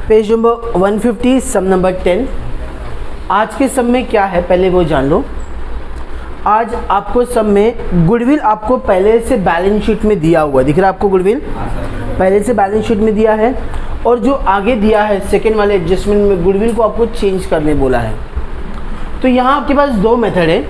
Page number 150 सम number 10। आज के सम में क्या है पहले वो जान लो। आज आपको सम में गुडविल आपको पहले से बैलेंस शीट में दिया हुआ है, दिख रहा है आपको गुडविल पहले से बैलेंस शीट में दिया है, और जो आगे दिया है सेकेंड वाले एडजस्टमेंट में गुडविल को आपको चेंज करने बोला है। तो यहाँ आपके पास दो मेथड है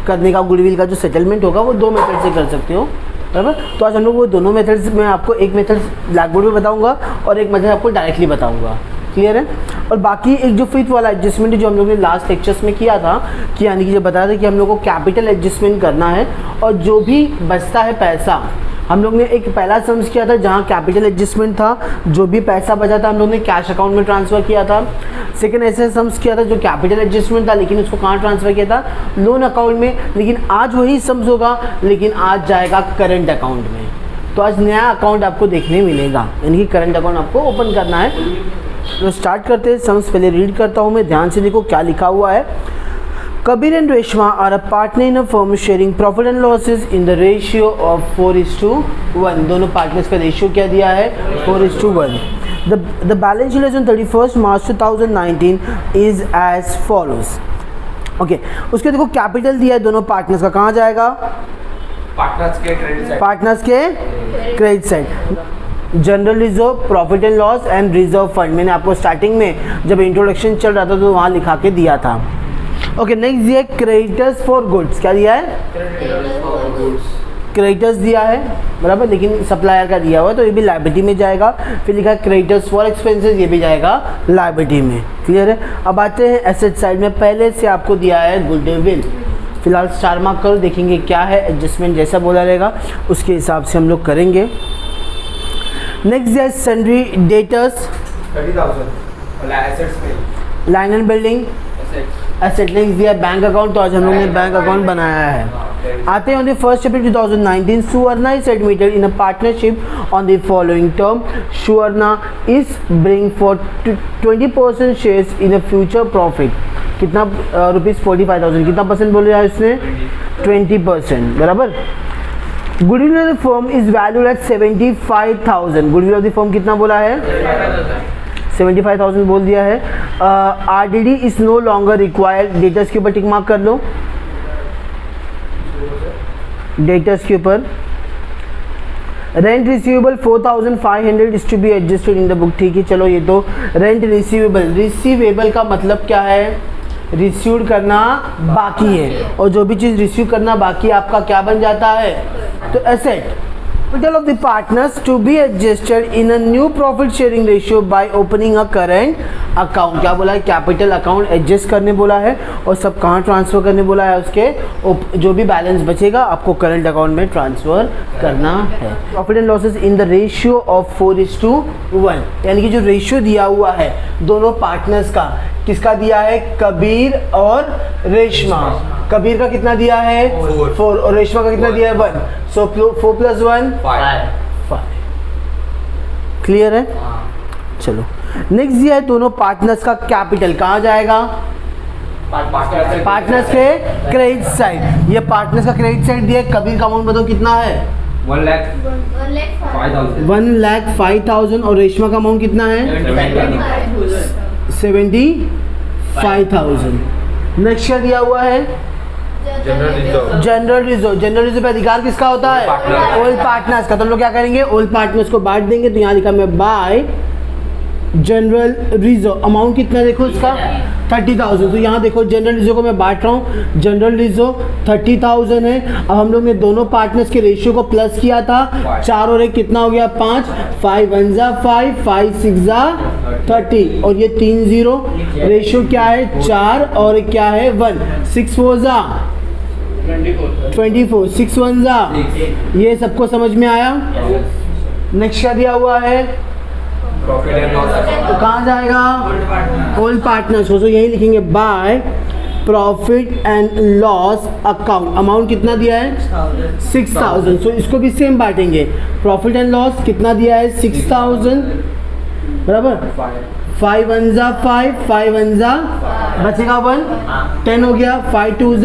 करने का, गुडविल का जो सेटलमेंट होगा वो दो मेथड से कर सकते हो, बराबर। तो आज हम लोग वो दोनों मेथड्स में आपको एक मेथड ब्लैक बोर्ड में बताऊंगा और एक मेथड आपको डायरेक्टली बताऊंगा, क्लियर है। और बाकी एक जो फिफ्थ वाला एडजस्टमेंट जो हम लोग ने लास्ट लेक्चर्स में किया था कि यानी कि जो बताया था कि हम लोग को कैपिटल एडजस्टमेंट करना है और जो भी बचता है पैसा, हम लोग ने एक पहला सम्स किया था जहाँ कैपिटल एडजस्टमेंट था, जो भी पैसा बचा था हम लोग ने कैश अकाउंट में ट्रांसफ़र किया था। सेकेंड ऐसे सम्स किया था जो कैपिटल एडजस्टमेंट था लेकिन उसको कहाँ ट्रांसफ़र किया था, लोन अकाउंट में। लेकिन आज वही सम्स होगा लेकिन आज जाएगा करंट अकाउंट में। तो आज नया अकाउंट आपको देखने मिलेगा, यानी कि करंट अकाउंट आपको ओपन करना है। तो स्टार्ट करते हैं सम्स। पहले रीड करता हूँ मैं, ध्यान से देखो क्या लिखा हुआ है। Kabir and Reshma are a partner in a firm sharing profit and losses in the ratio of 4:1। दोनों पार्टनर्स का रेशियो क्या दिया है, 4:1। The balance sheet as on 31st March 2019 is as follows। Okay, उसके देखो कैपिटल दिया है दोनों पार्टनर्स का, कहाँ जाएगा, पार्टनर्स के credit side. General reserve, profit and loss and reserve fund, मैंने आपको स्टार्टिंग में जब इंट्रोडक्शन चल रहा था तो वहाँ लिखा के दिया था। ओके, नेक्स्ट दिया है क्रेडिटर्स फॉर गुड्स। क्या दिया है, क्रेडिटर्स दिया है, बराबर, लेकिन सप्लायर का दिया हुआ है तो ये भी लायबिलिटी में जाएगा। फिर लिखा है क्रेडिटर्स फॉर एक्सपेंसेस, ये भी जाएगा लायबिलिटी में, क्लियर है। अब आते हैं एसेट साइड में। पहले से आपको दिया है गुडविल, फिलहाल स्टार मार्क करो, देखेंगे क्या है एडजस्टमेंट जैसा बोला रहेगा उसके हिसाब से हम लोग करेंगे। नेक्स्ट दिया है sundry debtors 30,000, land and building asset. Next दिया बैंक अकाउंट, तो आज हम लोग ने बैंक अकाउंट बनाया है। आते हैं on the 1st April 2019 Suvarna is admitted in a partnership on the following term. Suvarna is bring for 20% shares in a future profit. कितना ₹45,000, कितना परसेंट बोल रहा है उसने, 20%, बराबर। Goodwill of the firm is valued at 75,000। Goodwill of the firm कितना बोला है, 75,000 बोल दिया है। RDD is no longer required. Debtors के ऊपर टिक मार्क कर लो, डेटर्स के ऊपर। Rent receivable 4,500 is to be adjusted in the book. ठीक है, चलो ये तो रेंट रिसीवेबल, रिसीवेबल का मतलब क्या है, रिसीव करना बाकी है, और जो भी चीज़ रिसीव करना बाकी आपका क्या बन जाता है, तो asset. Capital of the partners to be adjusted in a new profit sharing ratio by opening a current account। क्या बोला है, कैपिटल अकाउंट एडजस्ट करने बोला है और सब कहाँ ट्रांसफ़र करने बोला है, उसके जो भी बैलेंस बचेगा आपको करंट अकाउंट में ट्रांसफ़र करना है। Profit and losses in the ratio of 4:1, यानी कि जो रेशियो दिया हुआ है दोनों पार्टनर्स का, किसका दिया है, कबीर और रेशमा। कबीर का कितना दिया है, 4, और रेशमा का कितना दिया है, 1। सो 4 + 1 5। क्लियर है, चलो नेक्स्ट दिया है दोनों पार्टनर्स का कैपिटल, कहाँ जाएगा, पार्टनर्स के क्रेडिट साइड। ये पार्टनर्स का क्रेडिट साइड दिया है। कबीर का अमाउंट बताओ कितना है, 1,05,000, और रेशमा का अमाउंट कितना है, 75,000। नेक्स्ट क्या दिया हुआ है, जनरल रिजर्व पे अधिकार किसका होता है, ऑल पार्टनर्स का। तो हम लोग क्या करेंगे, ऑल पार्टनर्स को बांट देंगे। तो यहाँ लिखा मैं बाय जनरल रिजर्व। अमाउंट कितना देखो इसका, 30,000। तो यहाँ देखो जनरल रिजर्व को मैं बांट रहा हूँ, जनरल रिजर्व 30,000 है। अब हम लोग ने दोनों पार्टनर्स के रेशियो को प्लस किया था, 4 और 1 कितना हो गया, 5। 5 1 = 5, 5 6 = 30, और ये 3 0। रेशियो क्या है, 4 और क्या है, 1। 6 4 = 24, 6 1 = ये सबको समझ में आया। नेक्स्ट क्या दिया हुआ है, प्रॉफिट एंड लॉस, तो कहाँ जाएगा, ऑल पार्टनर्स। तो यही लिखेंगे by profit and loss account. Amount कितना दिया है, 6,000। सो इसको भी सेम बांटेंगे। प्रॉफिट एंड लॉस कितना दिया है, 6,000, बराबर। 5 1 = 5, 5 1 = बचेगा 1, 10 हो गया। 5 2 =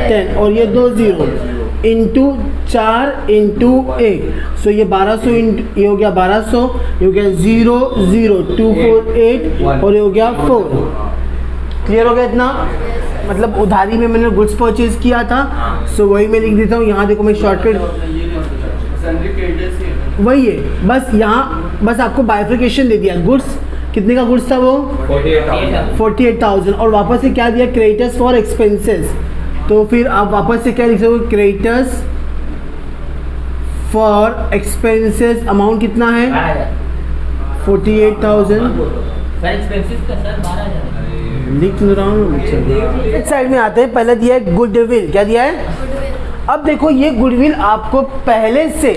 10, और ये 2 0 इंटू 4 इंटू 1, सो ये 1200 ये हो गया 1200, ये हो गया 0 0 2 4 8 और ये हो गया 4। क्लियर हो गया इतना? मतलब उधारी में मैंने गुड्स परचेज किया था, सो वही मैं लिख देता हूँ। यहाँ देखो मैं शॉर्टकट वही है, बस यहाँ बस आपको बाइफिकेशन दे दिया। गुड्स कितने का गुड्स था वो? 48,000 और वापस से क्या दिया? Creditors for expenses. तो फिर आप वापस से क्या लिख सकते हो? क्रेडिटर्स फॉर एक्सपेंसेस अमाउंट कितना है? 48,000 लिख रहा हूँ। इस साइड में आते हैं, पहले दिया है गुडविल। क्या दिया है? अब देखो ये गुडविल आपको पहले से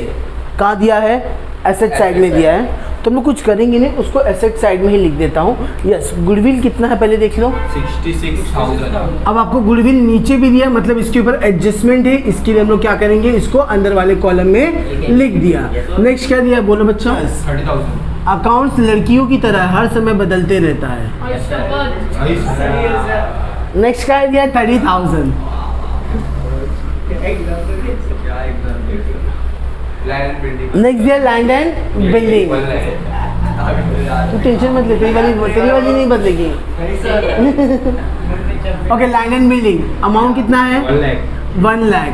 कहाँ दिया है? एसेट साइड में दिया है। तो हम लोग कुछ करेंगे नहीं, उसको एसेट साइड में ही लिख देता हूँ। यस, गुडविल कितना है पहले देख लो, 66,000। अब आपको गुडविल नीचे भी दिया, मतलब इसके ऊपर एडजस्टमेंट है, इसके लिए हम लोग क्या करेंगे? इसको अंदर वाले कॉलम में लिख दिया। नेक्स्ट क्या दिया बोलो बच्चों? 30,000। अकाउंट्स लड़कियों की तरह हर समय बदलते रहता है। नेक्स्ट क्या दिया? 30,000। नेक्स्ट दिया लैंड एंड बिल्डिंग। तू टेंशन मत ले, तेरी वाली नहीं बदलेगी। Okay, land and building amount कितना है? 1 लाख।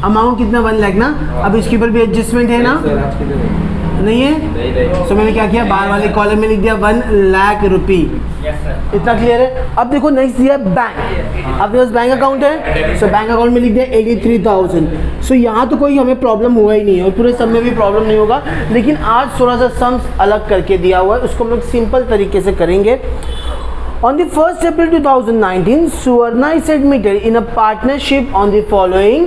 अमाउंट कितना? 1 लाख ना। अब इसके ऊपर भी एडजस्टमेंट है ना? नहीं है? तो मैंने क्या किया? बाहर वाले कॉलम में लिख दिया 1 लाख रुपी। इतना क्लियर है? अब देखो नेक्स्ट दिया बैंक। आपके पास बैंक अकाउंट है, सो बैंक अकाउंट में लिख दिया 83,000। सो यहाँ तो कोई हमें प्रॉब्लम हुआ ही नहीं है और पूरे सब में भी प्रॉब्लम नहीं होगा, लेकिन आज थोड़ा सा सम्स अलग करके दिया हुआ है, उसको हम लोग सिंपल तरीके से करेंगे। On the 1st April 2019, Suvarna is admitted in a partnership on the following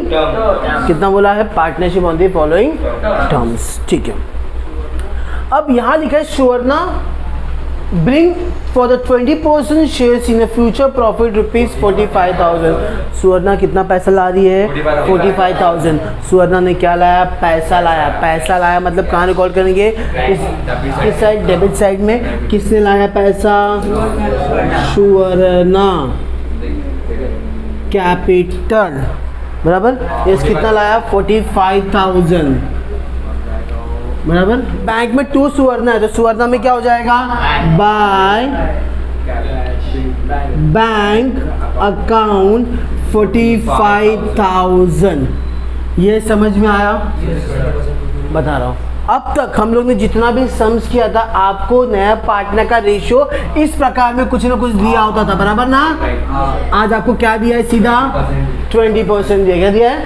कितना बोला है? Partnership on the following terms। ठीक है, अब यहाँ लिखा है सुवर्णा bring for the 20% shares in a future profit rupees 45,000। सुवर्णा कितना पैसा ला रही है? 45,000। सुवर्णा ने क्या लाया? पैसा लाया। पैसा लाया मतलब कहाँ रिकॉर्ड करेंगे? किस साइड? डेबिट साइड में। किसने लाया पैसा? सुवर्णा कैपिटल, बराबर। ये कितना लाया? 45,000, बराबर। बैंक में 2 सुवर्णा है, तो सुवर्णा में क्या हो जाएगा? By bank account 45,000। ये समझ में आया? बता रहा हूँ। अब तक हम लोग ने जितना भी सम्स किया था, आपको नया पार्टनर का रेशियो इस प्रकार में कुछ ना कुछ दिया होता था, बराबर ना? आज आपको क्या दिया है? सीधा 20% दिया। क्या दिया है?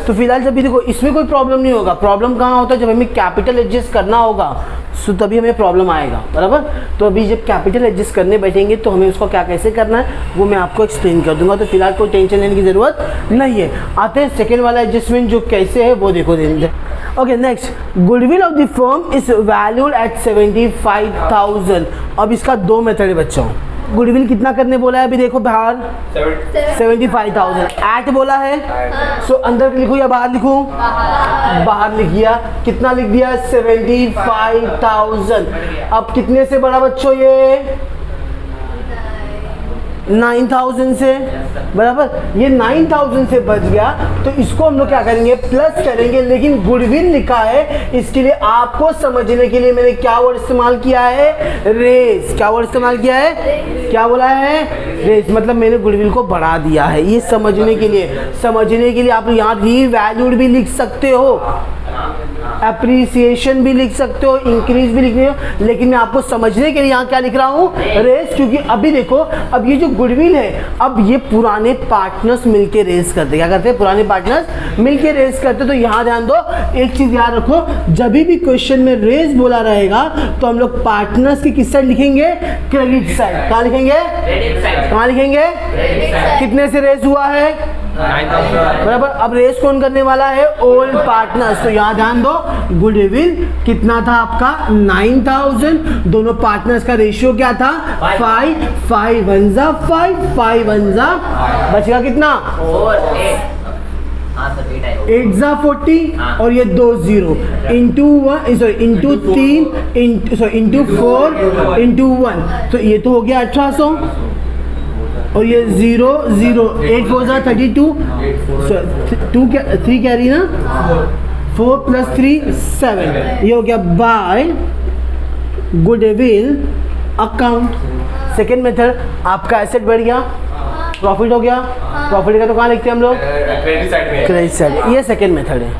तो फिलहाल जब भी देखो इसमें कोई प्रॉब्लम नहीं होगा। प्रॉब्लम कहाँ होता है? जब हमें कैपिटल एडजस्ट करना होगा, सो तभी हमें प्रॉब्लम आएगा, बराबर। तो अभी जब कैपिटल एडजस्ट करने बैठेंगे तो हमें उसको क्या कैसे करना है वो मैं आपको एक्सप्लेन कर दूंगा। तो फिलहाल कोई टेंशन लेने की ज़रूरत नहीं है। आते हैं सेकेंड वाला एडजस्टमेंट, जो कैसे है वो देखो। Okay, next, goodwill of the firm is valued at 75,000। अब इसका 2 मेथड है बच्चों। गुडविल कितना करने बोला है? अभी देखो बाहर 75,000 ऐट बोला है, सो अंदर लिखूँ या बाहर लिखूँ? बाहर लिख दिया। कितना लिख दिया? 75,000। अब कितने से बड़ा बच्चों? ये 9,000 से, बराबर। ये 9,000 से बच गया, तो इसको हम लोग क्या करेंगे? प्लस करेंगे। लेकिन गुडविल लिखा है, इसके लिए आपको समझने के लिए मैंने क्या वर्ड इस्तेमाल किया है? रेस। क्या वर्ड इस्तेमाल किया है? क्या बोला है? रेस। मतलब मैंने गुडविल को बढ़ा दिया है, ये समझने के लिए आप यहाँ रीवैल्यूड भी लिख सकते हो, अप्रिसिएशन भी लिख सकते हो, इंक्रीज भी लिख रहे हो, लेकिन मैं आपको समझने के लिए यहाँ क्या लिख रहा हूँ? रेस। क्योंकि अभी देखो, अब ये जो गुडविल है, अब ये पुराने पार्टनर्स मिलके रेस करते। क्या करते हैं? पुराने पार्टनर्स मिलके रेस करते। तो यहाँ ध्यान दो, एक चीज याद रखो, जब भी क्वेश्चन में रेस बोला रहेगा तो हम लोग पार्टनर्स की किस साइड लिखेंगे? Credit side. कहाँ लिखेंगे? कहाँ लिखेंगे? कितने से रेस हुआ है? 9,000, बराबर। अब रेस कौन करने वाला है? Old partners. तो यहाँ ध्यान दो, गुडविल कितना था आपका? 9,000। दोनों पार्टनर्स का रेशियो क्या था? 5 5 1 जा 5 5 1 जा, बचेगा कितना? 8 जा 40 और ये 2 0 into 1 sorry into 3 into 4 into 1, तो ये तो हो गया 1800। और ये 0 0 8 4 जा 32 2 3 कैरी ना 4 + 3 7 ये हो गया by goodwill account. Second method आपका एसेट बढ़ गया, प्रॉफिट हो गया। प्रॉफिट का तो कहाँ लिखते हैं हम लोग? क्रेडिट साइड में। Credit side. ये सेकेंड मेथड है।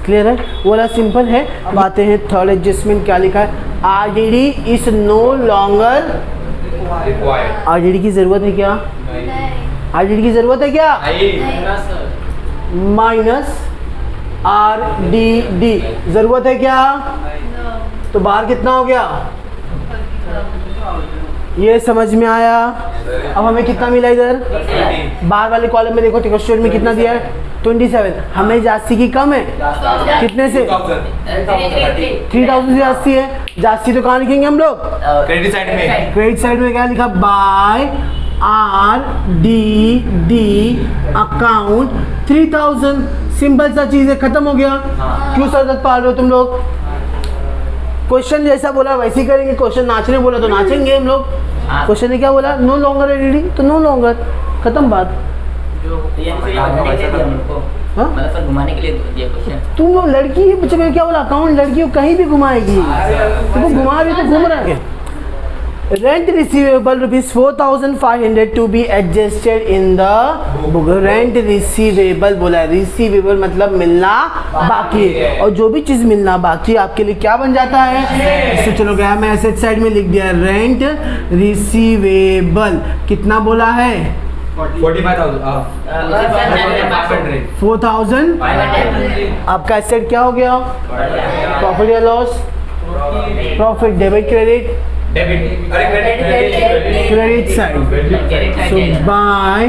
क्लियर है? वो वाला सिंपल है। अब आते हैं थर्ड एडजस्टमेंट। क्या लिखा है? RDD is no longer. RDD की जरूरत है क्या? आरडीडी की जरूरत है क्या? माइनस आरडीडी जरूरत है क्या? तो बाहर कितना हो गया? ये समझ में आया। अब हमें कितना मिला इधर? बाहर वाले कॉलम में देखो टिकट में कितना दिया है? 27। हमें जास्ती की कम है कितने से? 3000 से जास्ती है। जास्ती तो कहाँ लिखेंगे हम लोग? क्रेडिट साइड में। क्रेडिट साइड में क्या लिखा? Bye RDD account 3000। सिंपल सा चीज है, खत्म हो गया। क्यों सर पाल रहे हो तुम लोग? क्वेश्चन जैसा बोला वैसे ही करेंगे। क्वेश्चन नाचने बोला तो नाचेंगे हम लोग। क्वेश्चन ने क्या बोला? नो लॉन्गर एलईडी, तो नो लॉन्गर, खत्म बात। मतलब घुमाने के लिए दिया क्वेश्चन। तुम लड़की है, बच्चे में क्या बोला? अकाउंट लड़की को कहीं भी घुमाएगी। तुमको घुमा रही तो घूम रहा है। Rent receivable ₹4500 to be adjusted in the book. Rent receivable बोला है। रिसीवेबल मतलब मिलना बाकी है, और जो भी चीज मिलना बाकी आपके लिए क्या बन जाता है? तो चलो गया मैं एसेट साइड में लिख दिया रेंट रिसीवेबल। कितना बोला है? 4000। आपका एसेट क्या हो गया? प्रॉफिट या loss? Profit. Debit credit? Credit side. So buy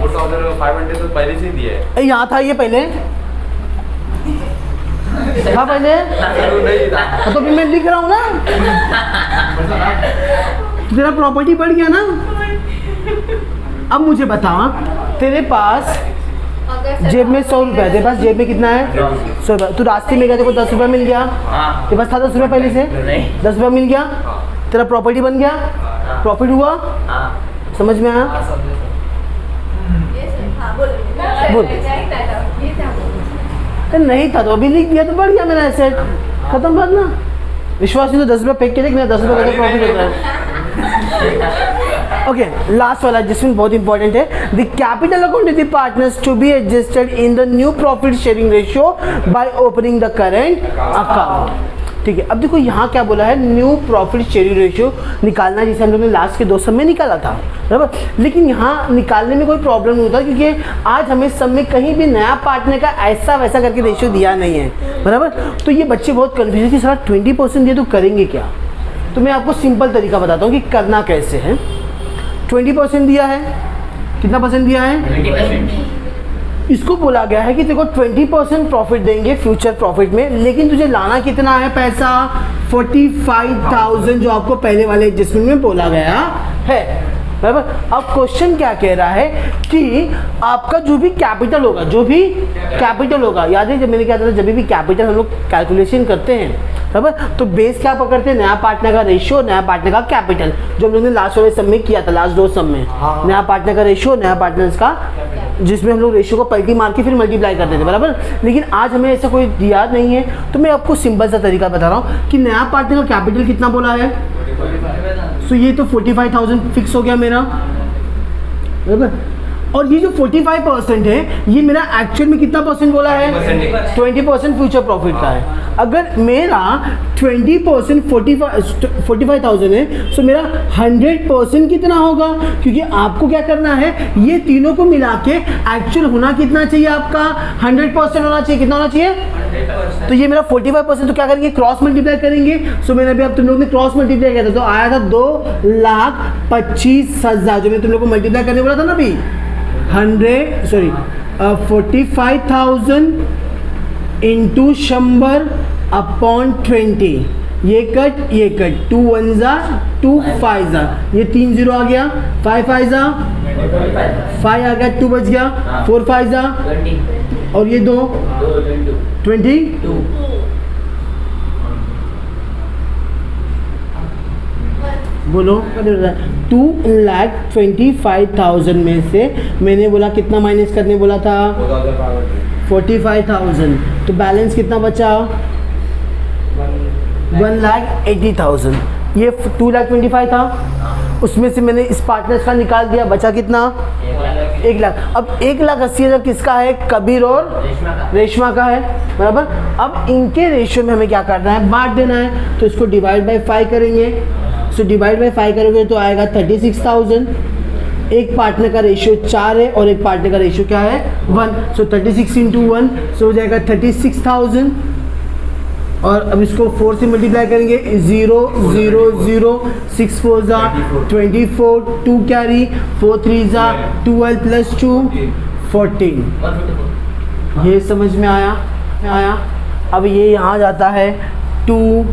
4500 तो पहले से ही दिया है। यहाँ था ये पहले था पहले तो फिर मैं लिख रहा हूँ ना। तेरा प्रॉपर्टी बढ़ गया ना। अब मुझे बता, तेरे पास जेब में 100 रुपया, तेरे पास जेब में कितना है? 100 रुपया। तू रास्ते में गया, तेरे को 10 रुपया मिल गया। तेरे पास था 10 रुपया पहले से? 10 रुपया मिल गया। तेरा प्रॉपर्टी बन गया, प्रॉफिट हुआ। समझ में आया? बोल। नहीं था तो अभी लिख दिया तो बढ़ गया मेरा एसेट, खत्म बात ना। विश्वास नहीं तो 10 रुपया फेंक के देख, मेरा 10 रुपया का प्रॉफिट होता है। ओके, लास्ट वाला एडजस्टमेंट बहुत इंपॉर्टेंट है। The capital account of the partners to be adjusted in the new profit sharing ratio by opening the current account. ठीक है, अब देखो यहाँ क्या बोला है? न्यू प्रॉफिट शेयरिंग रेशियो निकालना, जिसे हम लोग ने लास्ट के 2 सम में निकाला था, बराबर। लेकिन यहाँ निकालने में कोई प्रॉब्लम नहीं होता, क्योंकि आज हमें सब में कहीं भी नया पार्टनर का ऐसा वैसा करके रेशियो दिया नहीं है, बराबर। तो ये बच्चे बहुत कन्फ्यूज है कि सर 20% दिए तो करेंगे क्या। तो मैं आपको सिंपल तरीका बताता हूँ कि करना कैसे है। 20% दिया है, कितना परसेंट दिया है? 20%। इसको बोला गया है कि देखो 20% प्रॉफिट देंगे फ्यूचर प्रॉफिट में, लेकिन तुझे लाना कितना है पैसा? 45,000 जो आपको पहले वाले एडजस्टमेंट में बोला गया है, बराबर। अब क्वेश्चन क्या कह रहा है कि आपका जो भी कैपिटल होगा, जो भी कैपिटल होगा, याद है जब मैंने क्या था, जब भी कैपिटल हम लोग कैलकुलेशन करते हैं, बराबर, तो बेस क्या पकड़ते हैं? नया पार्टनर का रेशियो, नया पार्टनर का कैपिटल, जो हम लोग ने लास्ट वाले सब में किया था, लास्ट 2 सब में। नया पार्टनर का रेशियो, नया पार्टनर का, जिसमें हम लोग रेशियो को पलटी मार के फिर मल्टीप्लाई करते थे, बराबर। लेकिन आज हमें ऐसा कोई दिया नहीं है, तो मैं आपको सिंपल सा तरीका बता रहा हूँ कि नया पार्टनर का कैपिटल कितना बोला है? सो ये तो 45,000 फिक्स हो गया मेरा, बराबर। और ये जो 45% है, ये मेरा एक्चुअल में कितना परसेंट बोला है? 20% फ्यूचर प्रॉफिट का है। अगर मेरा 20% 45,000 है, तो मेरा 100% कितना होगा? क्योंकि आपको क्या करना है, ये तीनों को मिला के एक्चुअल होना कितना चाहिए? आपका 100% होना चाहिए। कितना होना चाहिए? तो ये मेरा 45%, तो क्या करेंगे? क्रॉस मल्टीप्लाई करेंगे। सो मैंने अभी, अब तुम लोग ने क्रॉस मल्टीप्लाई किया था तो आया था 2,25,000, जो मैं तुम लोग को मल्टीप्लाई करने बोला था ना अभी। 45,000 इंटू 100/20। ये कट 2 1 जा 2 5 जा, ये 3 0 आ गया, 5 5 जा 5 आ गया, 2 बच गया, 4 5 जा, और ये 2 20। बोलो 2,25,000 में से मैंने बोला कितना माइनस करने बोला था 45,000, तो बैलेंस कितना बचा 1,80,000। ये 2,25,000 था, उसमें से मैंने इस पार्टनर्स का निकाल दिया, बचा कितना 1 लाख। अब 1,80,000 किसका है, कबीर और रेशमा का है, बराबर। अब इनके रेशियो में हमें क्या करना है, बांट देना है, तो इसको डिवाइड बाय 5 करेंगे। सो डिवाइड बाय 5 करोगे तो आएगा 36,000। एक पार्टनर का रेशियो 4 है और एक पार्टनर का रेशियो क्या है 1, सो 36 इंटू 1 सो हो जाएगा 36,000। और अब इसको 4 से मल्टीप्लाई करेंगे, 0 0 0 6 4 जा 24, 2 कैरी 4 3 जा 12 प्लस 2 14। ये समझ में आया। अब ये यहाँ जाता है टू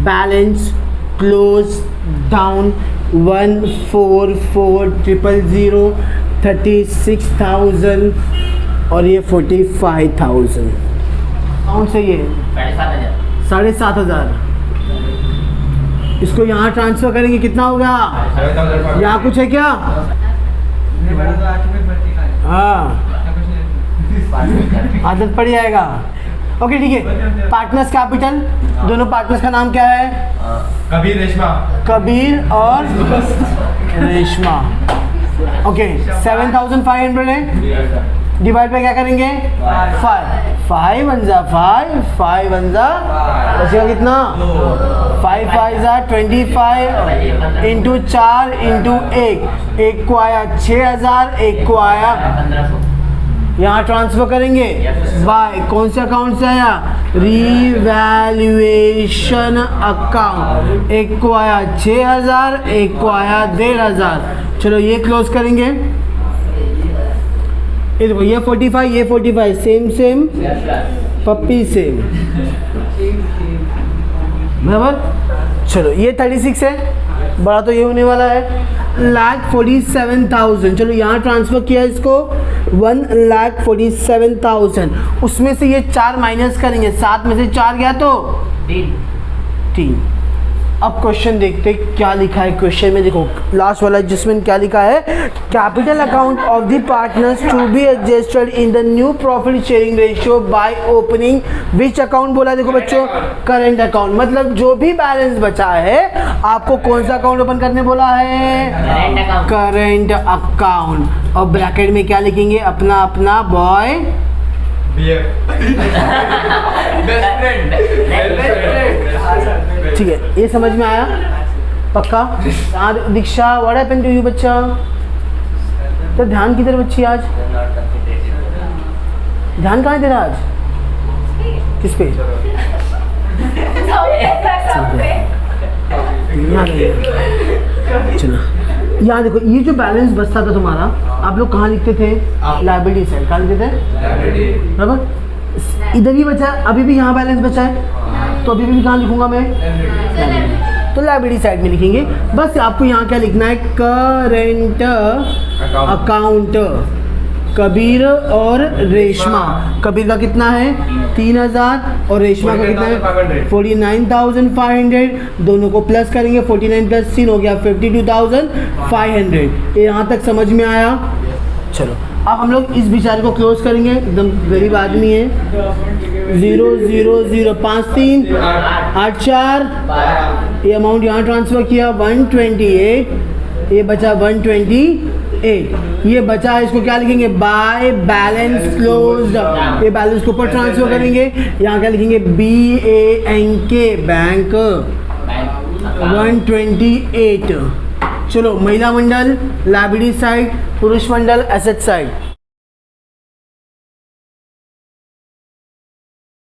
बैलेंस क्लोज डाउन 144,000 36,000 और ये 45,000 अकाउंट से ये 7,500। इसको यहाँ ट्रांसफर करेंगे, कितना होगा, यहाँ कुछ है क्या, हाँ आदत पड़ जाएगा। ओके ठीक है, पार्टनर्स कैपिटल, दोनों पार्टनर्स का नाम क्या है, कबीर रेशमा, कबीर और रेशमा। ओके 7,500 है, डिवाइड पे क्या करेंगे 5 1 जा 5 5 1 जा बचेगा कितना 5 5 जा 25 इंटू 4 इंटू 1 को आया 6,000, एक को आया यहाँ ट्रांसफर करेंगे बाय कौन से अकाउंट से आया, रिवैल्यूएशन अकाउंट। एक को आया 6,000, एक को आया 1,500। चलो ये क्लोज करेंगे। ये देखो ये 45 ये 45 सेम पप्पी सेम बराबर। चलो ये 36 है, बड़ा तो ये होने वाला है 1,47,000। चलो यहाँ ट्रांसफ़र किया इसको 1,47,000। उसमें से ये 4 माइनस करेंगे, 7 में से 4 गया तो 3। अब क्वेश्चन देखते क्या लिखा है क्वेश्चन में। देखो लास्ट वाला एडजस्टमेंट क्या लिखा है, capital account of the partners to be adjusted in the new profit sharing ratio by opening which account बोला। देखो बच्चों करेंट अकाउंट, मतलब जो भी बैलेंस बचा है आपको कौन सा अकाउंट ओपन करने बोला है, करेंट अकाउंट। और ब्रैकेट में क्या लिखेंगे, अपना अपना बॉय ठीक है, ये समझ में आया पक्का। दीक्षा व्हाट हैपेंड टू यू बच्चा, तो ध्यान किधर बच्ची आज, ध्यान कहाँ है तेरा आज, किस पे, चलो यहाँ देखो ये जो बैलेंस बचता था तुम्हारा, आप लोग कहाँ लिखते थे, लायबिलिटी साइड कहाँ लिखते थे बराबर। इधर भी बचा, अभी भी यहाँ बैलेंस बचा है, तो अभी भी कहाँ लिखूंगा मैं, तो लायबिलिटी साइड में लिखेंगे। बस आपको यहाँ क्या लिखना है, करेंट अकाउंट कबीर और रेशमा। कबीर का कितना है 3,000 और रेशमा का कितना है 49,500। दोनों को प्लस करेंगे, 49 प्लस 3 हो गया 52,500। ये यहाँ तक समझ में आया। चलो अब हम लोग इस बेचारे को क्लोज करेंगे, एकदम गरीब आदमी है। 0 0 0 5 3 8 4, ये अमाउंट यहाँ ट्रांसफ़र किया 128, ये बचा 128। ये बचा है, इसको क्या लिखेंगे, बाय बैलेंस क्लोज्ड। ये बैलेंस को ऊपर ट्रांसफ़र करेंगे, यहाँ क्या लिखेंगे BANK बैंक 128। चलो महिला मंडल लायबिलिटी साइड, पुरुष मंडल एसेट साइड।